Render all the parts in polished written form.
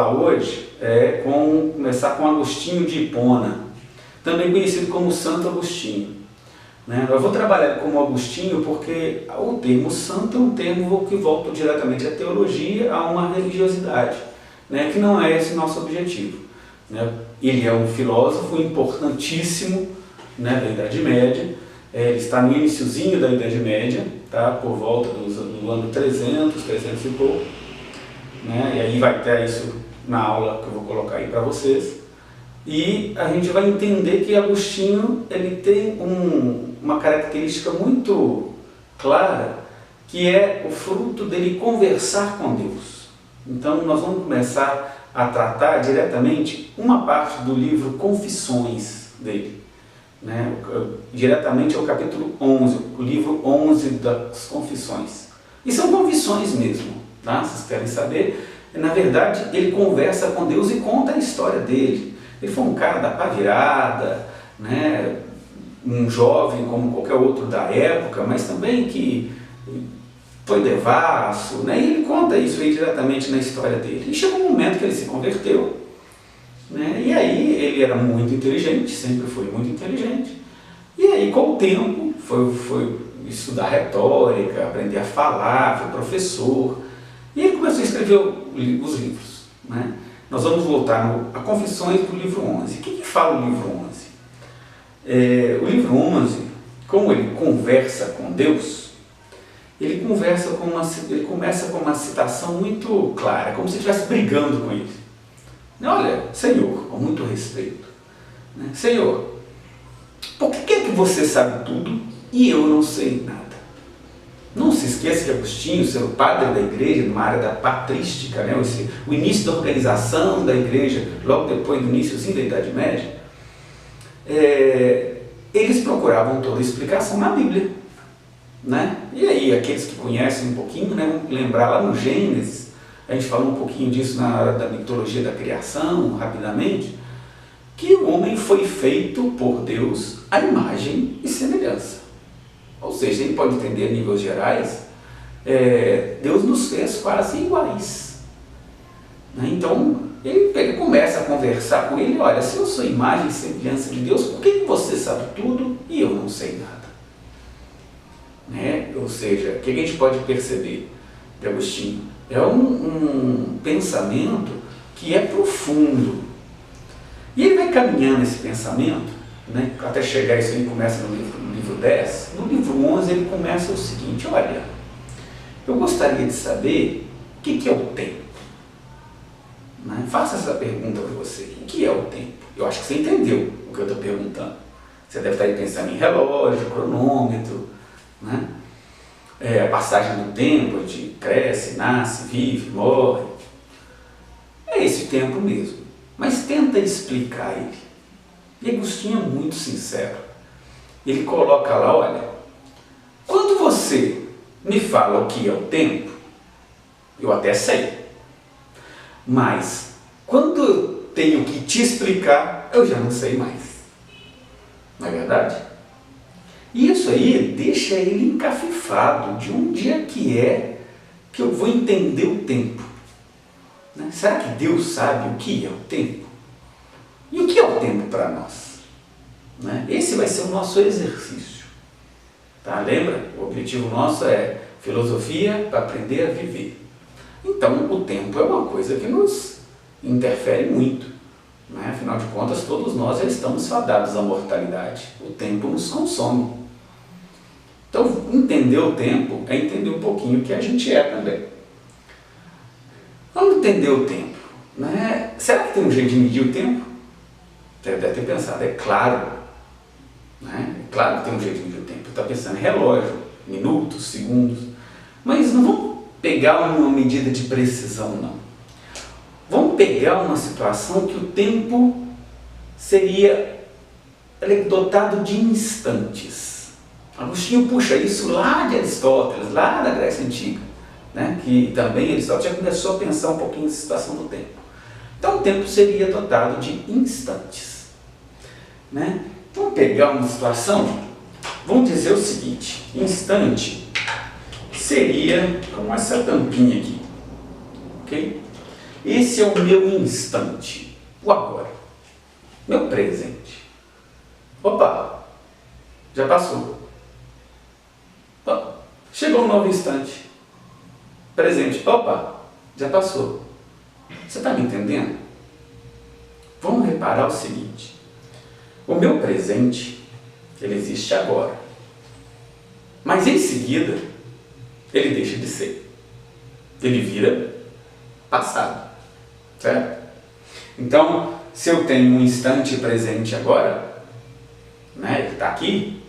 falar hoje é começar com Agostinho de Hipona, também conhecido como Santo Agostinho. Eu vou trabalhar como Agostinho porque o termo santo é um termo que volta diretamente à teologia, a uma religiosidade, que não é esse nosso objetivo. Ele é um filósofo importantíssimo da Idade Média, ele está no iniciozinho da Idade Média, por volta do ano 300 e pouco, e aí vai ter isso na aula que eu vou colocar aí para vocês. E a gente vai entender que Agostinho ele tem uma característica muito clara, que é o fruto dele conversar com Deus. Então nós vamos começar a tratar diretamente uma parte do livro Confissões dele, diretamente ao capítulo 11, o livro 11 das Confissões. E são confissões mesmo, vocês querem saber? Na verdade, ele conversa com Deus e conta a história dele. Ele foi um cara da pá virada, um jovem como qualquer outro da época, mas também que foi devasso, e ele conta isso aí diretamente na história dele. E chegou um momento que ele se converteu, e aí ele era muito inteligente, sempre foi muito inteligente, e aí com o tempo foi estudar retórica, aprender a falar, foi professor, e ele começou a escrever os livros. Nós vamos voltar a Confissões do livro 11. O que fala o livro 11? O livro 11, como ele conversa com Deus, ele começa com uma citação muito clara, como se estivesse brigando com ele. Olha, Senhor, com muito respeito, Senhor, por que é que você sabe tudo e eu não sei nada? Não se esqueça que Agostinho, ser o padre da igreja, numa área da patrística, o início da organização da igreja, logo depois do iníciozinho da Idade Média, eles procuravam toda a explicação na Bíblia. E aí, aqueles que conhecem um pouquinho, vão lembrar lá no Gênesis, a gente falou um pouquinho disso na hora da mitologia da criação, rapidamente, que o homem foi feito por Deus à imagem e semelhança. Ou seja, a gente pode entender a níveis gerais, Deus nos fez quase iguais. Né? Então, ele começa a conversar com ele, olha, se eu sou imagem e semelhança de Deus, por que você sabe tudo e eu não sei nada? Né? Ou seja, o que a gente pode perceber de Agostinho? É um pensamento que é profundo. E ele vai caminhando esse pensamento, né? Até chegar, isso aí começa no livro 10. No livro 11 ele começa o seguinte, olha, eu gostaria de saber o que é o tempo. Né? Faça essa pergunta para você, o que é o tempo? Eu acho que você entendeu o que eu estou perguntando. Você deve estar aí pensando em relógio, cronômetro, né? A passagem do tempo, a gente cresce, nasce, vive, morre. É esse tempo mesmo. Mas tenta explicar ele. E Agostinho é muito sincero. Ele coloca lá, olha, quando você me fala o que é o tempo, eu até sei. Mas quando eu tenho que te explicar, eu já não sei mais. Não é verdade? E isso aí deixa ele encafifado de um dia que eu vou entender o tempo. Né? Será que Deus sabe o que é o tempo? E o que é o tempo para nós? Né? Esse vai ser o nosso exercício. Tá? Lembra? O objetivo nosso é filosofia para aprender a viver. Então, o tempo é uma coisa que nos interfere muito. Né? Afinal de contas, todos nós já estamos fadados à mortalidade. O tempo nos consome. Então, entender o tempo é entender um pouquinho o que a gente é também. Vamos entender o tempo. Né? Será que tem um jeito de medir o tempo? Você deve ter pensado, é claro. Né? É claro que tem um jeito de medir o tempo. Está pensando em relógio, minutos, segundos. Mas não vamos pegar uma medida de precisão, não. Vamos pegar uma situação que o tempo seria dotado de instantes. Agostinho puxa isso lá de Aristóteles, lá da Grécia Antiga, né? Que também Aristóteles já começou a pensar um pouquinho na situação do tempo. Então o tempo seria dotado de instantes. Né? Vamos pegar uma situação, vamos dizer o seguinte, instante seria como essa tampinha aqui. Okay? Esse é o meu instante, o agora, meu presente. Opa, já passou. Opa, chegou um novo instante, presente. Opa, já passou. Você está me entendendo? Vamos reparar o seguinte: o meu presente, ele existe agora, mas em seguida ele deixa de ser, ele vira passado, certo? Então, se eu tenho um instante presente agora, né, ele está aqui,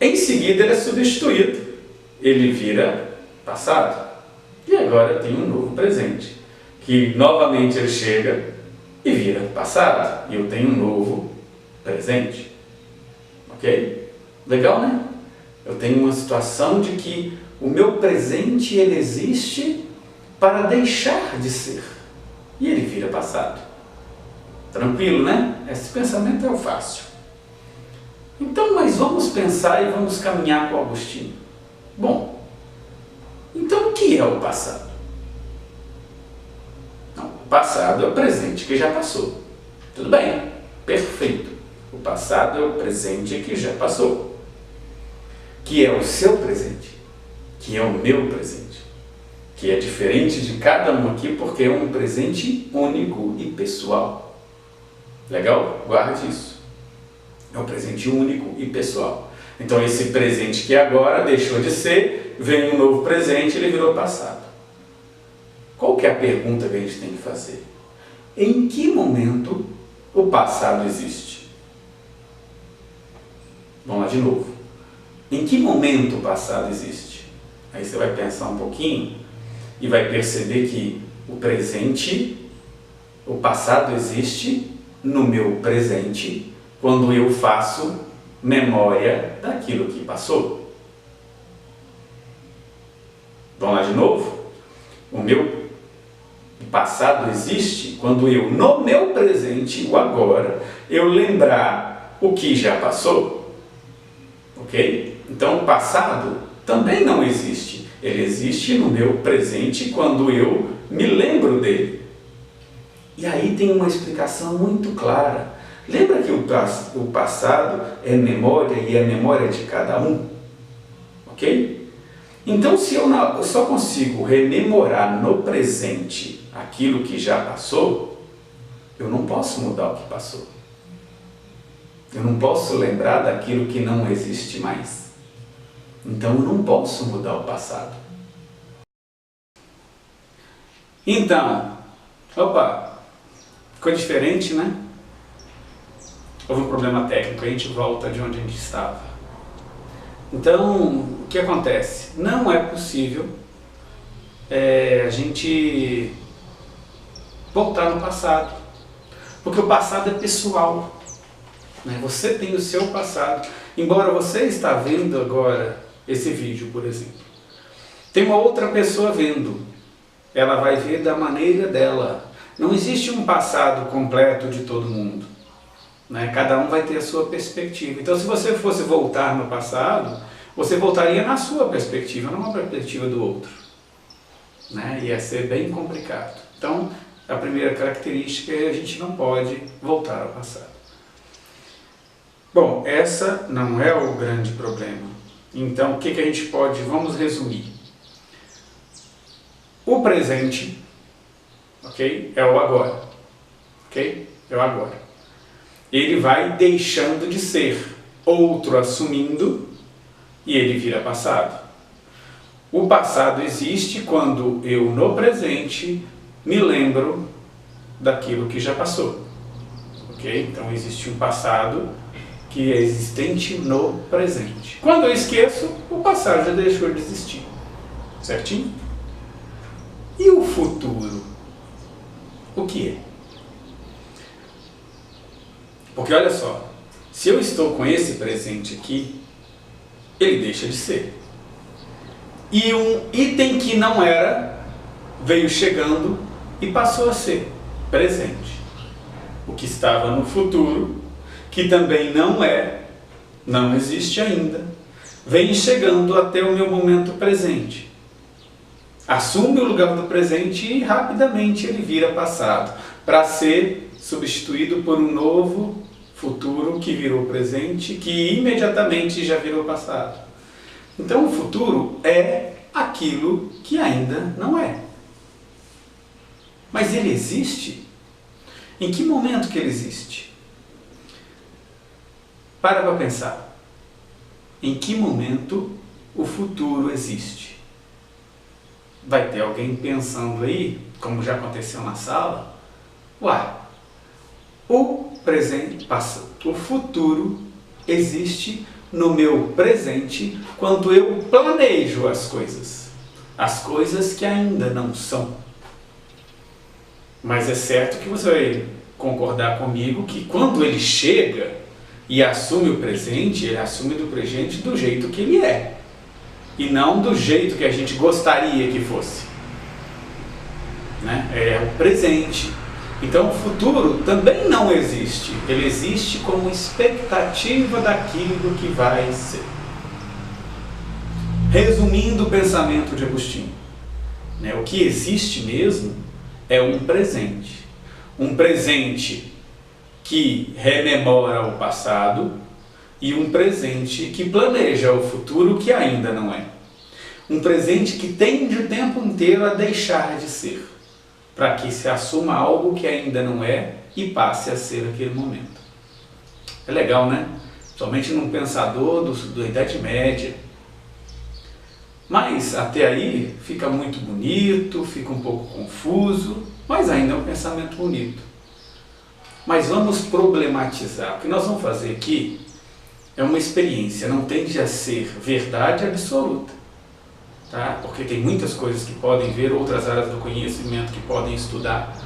em seguida ele é substituído, ele vira passado, e agora eu tenho um novo presente, que novamente ele chega e vira passado, e eu tenho um novo presente. Ok? Legal, né? Eu tenho uma situação de que o meu presente, ele existe para deixar de ser, e ele vira passado. Tranquilo, né? Esse pensamento é o fácil. Então, mas vamos pensar e vamos caminhar com Agostinho. Bom, então o que é o passado? Não, o passado é o presente que já passou. Tudo bem, perfeito. O passado é o presente que já passou, que é o seu presente, que é o meu presente, que é diferente de cada um aqui porque é um presente único e pessoal. Legal? Guarde isso. É um presente único e pessoal. Então esse presente que agora deixou de ser, vem um novo presente, ele virou passado. Qual que é a pergunta que a gente tem que fazer? Em que momento o passado existe? Vamos lá de novo. Em que momento o passado existe? Aí você vai pensar um pouquinho e vai perceber que o presente, o passado existe no meu presente, quando eu faço memória daquilo que passou. Vamos lá de novo? O meu passado existe quando eu, no meu presente, o agora, eu lembrar o que já passou. Ok? Então o passado também não existe. Ele existe no meu presente quando eu me lembro dele. E aí tem uma explicação muito clara. Lembra que o passado é memória e é memória de cada um? Ok? Então, se eu só consigo rememorar no presente aquilo que já passou, eu não posso mudar o que passou. Eu não posso lembrar daquilo que não existe mais. Então, eu não posso mudar o passado. Então, opa, ficou diferente, né? Houve um problema técnico, a gente volta de onde a gente estava. Então, o que acontece? Não é possível a gente voltar no passado, porque o passado é pessoal, né? Você tem o seu passado. Embora você está vendo agora esse vídeo, por exemplo, tem uma outra pessoa vendo, ela vai ver da maneira dela. Não existe um passado completo de todo mundo, né? Cada um vai ter a sua perspectiva. Então, se você fosse voltar no passado, você voltaria na sua perspectiva, não na perspectiva do outro, né? Ia ser bem complicado. Então, a primeira característica é a gente não pode voltar ao passado. Bom, essa não é o grande problema. Então, o que a gente pode... Vamos resumir. O presente, ok? É o agora, ok? É o agora. Ele vai deixando de ser, outro assumindo, e ele vira passado. O passado existe quando eu, no presente, me lembro daquilo que já passou, ok? Então existe um passado que é existente no presente. Quando eu esqueço, o passado já deixou de existir, certinho? E o futuro? O que é? Porque olha só, se eu estou com esse presente aqui, ele deixa de ser. E um item que não era, veio chegando e passou a ser presente. O que estava no futuro, que também não é, não existe ainda, vem chegando até o meu momento presente. assume o lugar do presente e rapidamente ele vira passado, para ser substituído por um novo futuro que virou presente, que imediatamente já virou passado. Então o futuro é aquilo que ainda não é. Mas ele existe? Em que momento que ele existe? Para pensar. Em que momento o futuro existe? Vai ter alguém pensando aí, como já aconteceu na sala, o presente passa, o futuro existe no meu presente quando eu planejo as coisas que ainda não são. Mas é certo que você vai concordar comigo que quando ele chega e assume o presente, ele assume do presente do jeito que ele é, e não do jeito que a gente gostaria que fosse, né? É o presente. Então o futuro também não existe, ele existe como expectativa daquilo que vai ser. Resumindo o pensamento de Agostinho, né, o que existe mesmo é um presente que rememora o passado e um presente que planeja o futuro que ainda não é. Um presente que tende o tempo inteiro a deixar de ser, para que se assuma algo que ainda não é e passe a ser aquele momento. É legal, né? Somente num pensador da Idade Média. Mas até aí fica muito bonito, fica um pouco confuso, mas ainda é um pensamento bonito. Mas vamos problematizar. O que nós vamos fazer aqui é uma experiência, não tende a ser verdade absoluta. Tá? Porque tem muitas coisas que podem ver, outras áreas do conhecimento que podem estudar,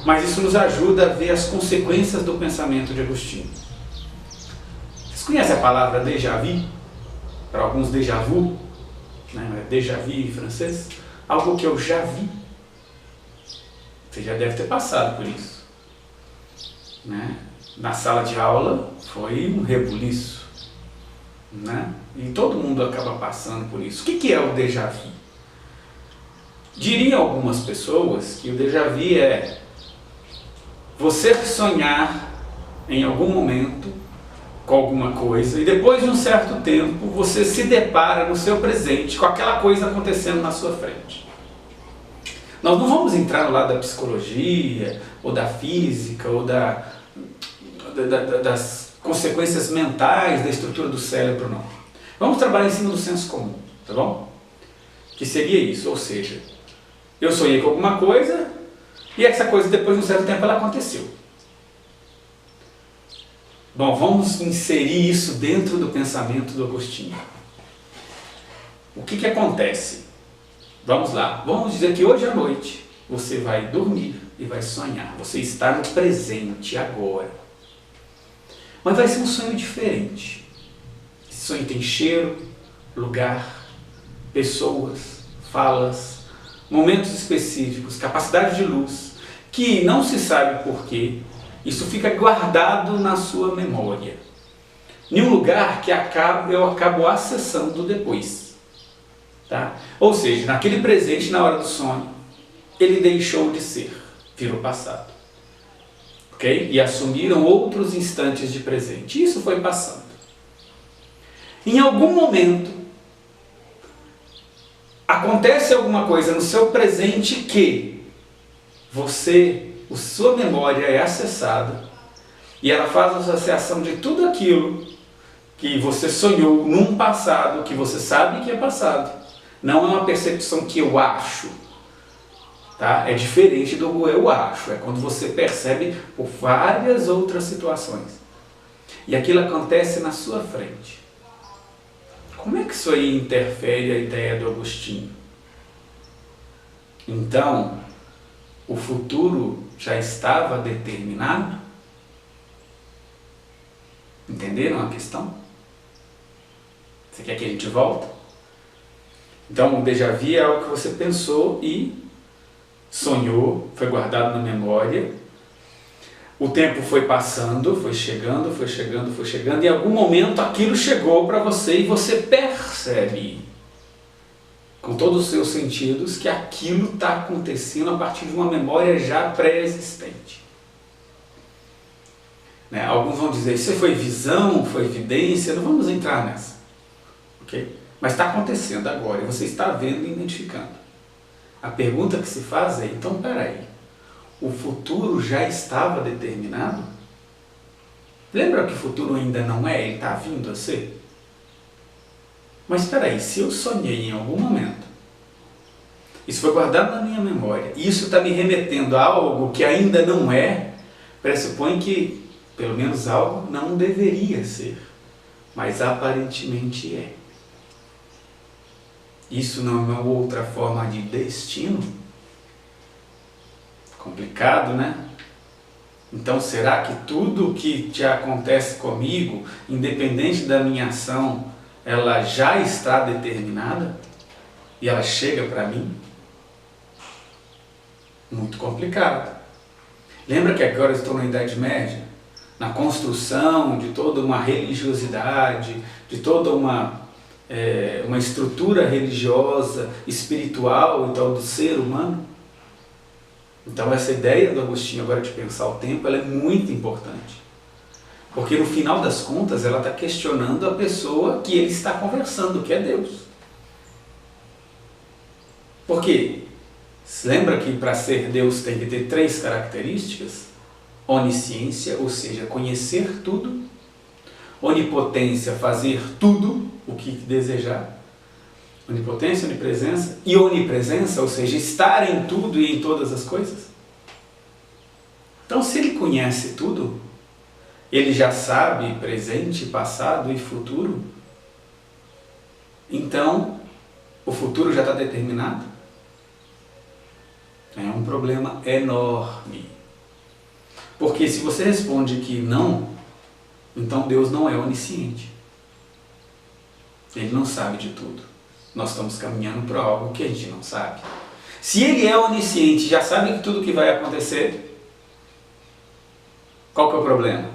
mas isso nos ajuda a ver as consequências do pensamento de Agostinho. Vocês conhecem a palavra déjà vu? Para alguns déjà vu, né? Déjà vu em francês, algo que eu já vi. Você já deve ter passado por isso, né? Na sala de aula foi um rebuliço, né? E todo mundo acaba passando por isso. O que é o déjà vu? Diriam algumas pessoas que o déjà vu é você sonhar em algum momento com alguma coisa e depois de um certo tempo você se depara no seu presente com aquela coisa acontecendo na sua frente. Nós não vamos entrar no lado da psicologia, ou da física, ou das consequências mentais da estrutura do cérebro, não. Vamos trabalhar em cima do senso comum, tá bom? Que seria isso, ou seja, eu sonhei com alguma coisa e essa coisa depois de um certo tempo ela aconteceu. Bom, vamos inserir isso dentro do pensamento do Agostinho. O que acontece? Vamos lá, vamos dizer que hoje à noite você vai dormir e vai sonhar. Você está no presente agora. Mas vai ser um sonho diferente. Esse sonho tem cheiro, lugar, pessoas, falas, momentos específicos, capacidade de luz, que não se sabe porquê, isso fica guardado na sua memória. Em um lugar que eu acabo acessando depois. Tá? Ou seja, naquele presente, na hora do sonho, ele deixou de ser, virou passado. Okay? E assumiram outros instantes de presente. Isso foi passando. Em algum momento, acontece alguma coisa no seu presente que sua memória é acessada e ela faz a associação de tudo aquilo que você sonhou num passado que você sabe que é passado. Não é uma percepção que eu acho, tá? É diferente do eu acho, é quando você percebe por várias outras situações. E aquilo acontece na sua frente. Como é que isso aí interfere a ideia do Agostinho? Então, o futuro já estava determinado? Entenderam a questão? Você quer que a gente volte? Então, o déjà vu é algo que você pensou e sonhou, foi guardado na memória. O tempo foi passando, foi chegando, e em algum momento aquilo chegou para você e você percebe. com todos os seus sentidos, que aquilo está acontecendo a partir de uma memória já pré-existente. Né? Alguns vão dizer, isso foi visão, foi evidência, não vamos entrar nessa. Okay? Mas está acontecendo agora, e você está vendo e identificando. A pergunta que se faz é, então peraí, o futuro já estava determinado? Lembra que o futuro ainda não é, ele está vindo a ser? Mas espera aí, se eu sonhei em algum momento, isso foi guardado na minha memória, e isso está me remetendo a algo que ainda não é, pressupõe que, pelo menos algo não deveria ser, mas aparentemente é. Isso não é uma outra forma de destino? Complicado, né? Então, será que tudo que te acontece comigo, independente da minha ação, ela já está determinada? E ela chega para mim? Muito complicado. Lembra que agora eu estou na Idade Média? Na construção de toda uma religiosidade, de toda uma estrutura religiosa, espiritual e tal do ser humano? Então essa ideia do Agostinho agora de pensar o tempo, ela é muito importante. Porque no final das contas ela está questionando a pessoa que ele está conversando, que é Deus. Porque, lembra que para ser Deus tem que ter 3 características? Onisciência, ou seja, conhecer tudo. Onipotência, fazer tudo o que desejar. Onipotência, onipresença e onipresença, ou seja, estar em tudo e em todas as coisas. Então, se ele conhece tudo, ele já sabe presente, passado e futuro, então o futuro já está determinado? É um problema enorme. Porque se você responde que não, então Deus não é onisciente. Ele não sabe de tudo. Nós estamos caminhando para algo que a gente não sabe. Se ele é onisciente, já sabe que tudo que vai acontecer, qual que é o problema?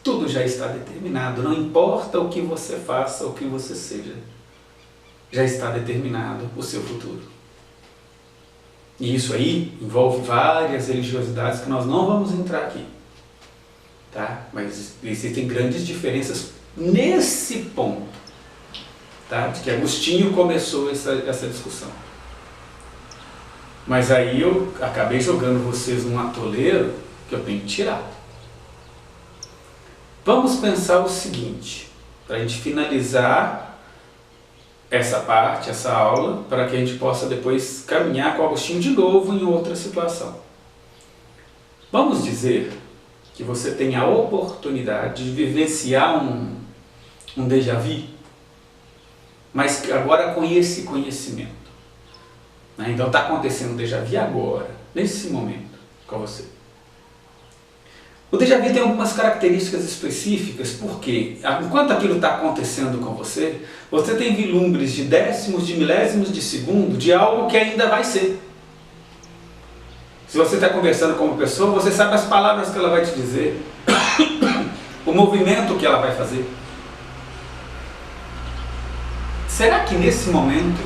Tudo já está determinado, não importa o que você faça, o que você seja, já está determinado o seu futuro. E isso aí envolve várias religiosidades que nós não vamos entrar aqui, tá? Mas existem grandes diferenças nesse ponto. Tá? De que Agostinho começou essa discussão. Mas aí eu acabei jogando vocês num atoleiro que eu tenho que tirar. Vamos pensar o seguinte, para a gente finalizar essa parte, essa aula, para que a gente possa depois caminhar com Agostinho de novo em outra situação. Vamos dizer que você tem a oportunidade de vivenciar um déjà vu, mas agora com esse conhecimento. Né? Então está acontecendo o déjà vu agora, nesse momento, com você. O déjà vu tem algumas características específicas, porque enquanto aquilo está acontecendo com você, você tem vislumbres de décimos, de milésimos de segundo, de algo que ainda vai ser. Se você está conversando com uma pessoa, você sabe as palavras que ela vai te dizer, o movimento que ela vai fazer. Será que nesse momento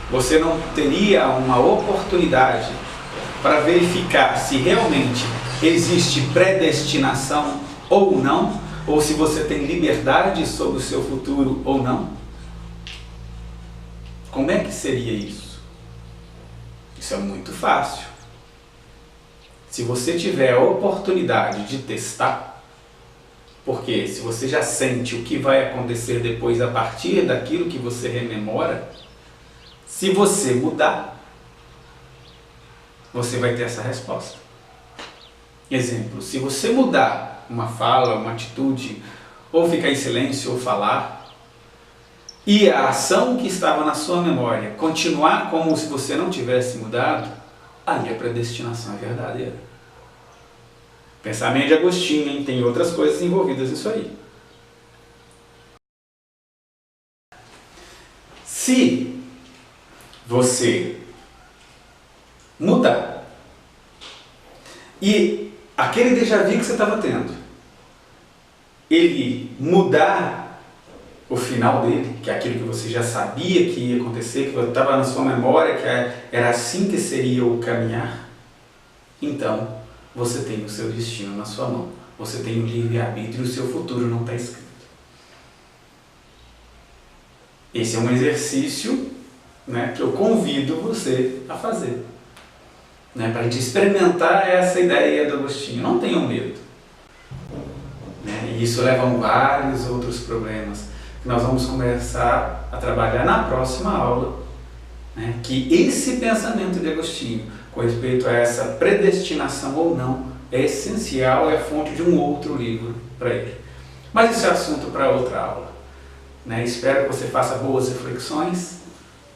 você não teria uma oportunidade para verificar se realmente existe predestinação ou não, ou se você tem liberdade sobre o seu futuro ou não? Como é que seria isso? Isso é muito fácil. Se você tiver a oportunidade de testar, porque se você já sente o que vai acontecer depois a partir daquilo que você rememora, se você mudar, você vai ter essa resposta. Exemplo, se você mudar uma fala, uma atitude, ou ficar em silêncio ou falar, e a ação que estava na sua memória continuar como se você não tivesse mudado, aí a predestinação é verdadeira. Pensamento de Agostinho, hein? Tem outras coisas envolvidas nisso aí. Se você mudar e aquele déjà vu que você estava tendo, ele mudar o final dele, que é aquilo que você já sabia que ia acontecer, que estava na sua memória, que era assim que seria o caminhar, então você tem o seu destino na sua mão. Você tem o livre-arbítrio e o seu futuro não está escrito. Esse é um exercício, né, que eu convido você a fazer, né, para a gente experimentar essa ideia do Agostinho. Não tenham medo. Né, e isso leva a vários outros problemas que nós vamos começar a trabalhar na próxima aula, né, que esse pensamento de Agostinho, com respeito a essa predestinação ou não, é essencial, é a fonte de um outro livro para ele. Mas isso é assunto para outra aula. Né? Espero que você faça boas reflexões,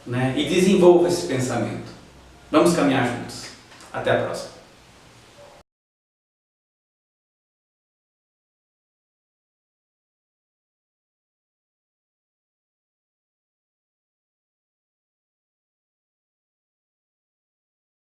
né, e desenvolva esse pensamento. Vamos caminhar juntos. Até a próxima.